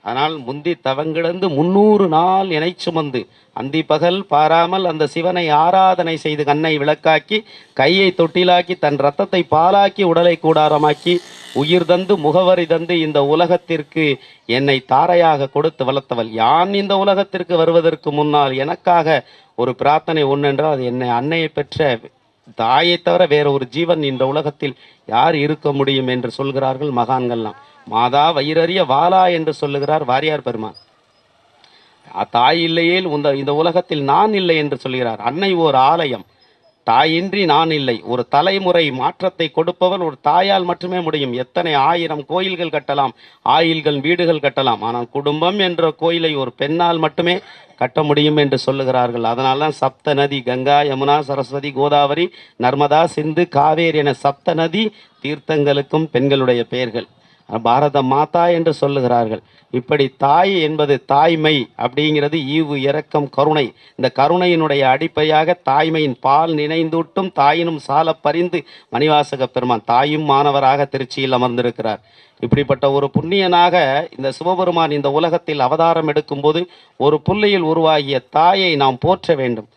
ஆனால் முந்தி தவங்கிடந்து 300 நாள் இணை சுமந்து அந்தி பகல் பாராமல் அந்த சிவனை ஆராதனை செய்து கண்ணை விளக்காக்கி கையை தொட்டிலாக்கி தன் இரத்தத்தை பாலாக்கி உடலை கூடாரமாக்கி உயிர் தந்து முகவரி தந்து இந்த உலகத்திற்கு என்னை தாரையாக கொடுத்து வளர்த்தவள். யான் இந்த உலகத்திற்கு வருவதற்கு முன்னால் எனக்காக ஒரு பிரார்த்தனை ஒன்றென்றால் அது என்னை அன்னையை பெற்ற தாயை தவிர வேற ஒரு ஜீவன் இந்த உலகத்தில் யார் இருக்க முடியும் என்று சொல்கிறார்கள் மகான்கள்லாம். மாதா வயிறறிய வாலா என்று சொல்லுகிறார் வாரியார் பெருமான். தாய் இல்லையேல் இந்த உலகத்தில் நான் இல்லை என்று சொல்கிறார். அன்னை ஓர் ஆலயம், தாயின்றி நான் இல்லை. ஒரு தலைமுறை மாற்றத்தை கொடுப்பவன் ஒரு தாயால் மட்டுமே முடியும். எத்தனை 1000 கோயில்கள் கட்டலாம், ஆயில்கள் வீடுகள் கட்டலாம், ஆனால் குடும்பம் என்ற கோயிலை ஒரு பெண்ணால் மட்டுமே கட்ட முடியும் என்று சொல்லுகிறார்கள். அதனால்தான் சப்த நதி, கங்கா, யமுனா, சரஸ்வதி, கோதாவரி, நர்மதா, சிந்து, காவேரி என சப்த நதி தீர்த்தங்களுக்கும் பெண்களுடைய பெயர்கள். பாரத மாதா என்று சொல்லுகிறார்கள். இப்படி தாய் என்பது தாய்மை அப்படிங்கிறது ஈவு, இரக்கம், கருணை. இந்த கருணையினுடைய அடிப்படையாக தாய்மையின் பால் நினைந்தூட்டும் தாயினும் சால பறிந்து மணிவாசக பெருமான் தாயும் மாணவராக திருச்சியில் அமர்ந்திருக்கிறார். இப்படிப்பட்ட ஒரு புண்ணியனாக இந்த சிவபெருமான் இந்த உலகத்தில் அவதாரம் எடுக்கும்போது ஒரு புள்ளியில் உருவாகிய தாயை நாம் போற்ற வேண்டும்.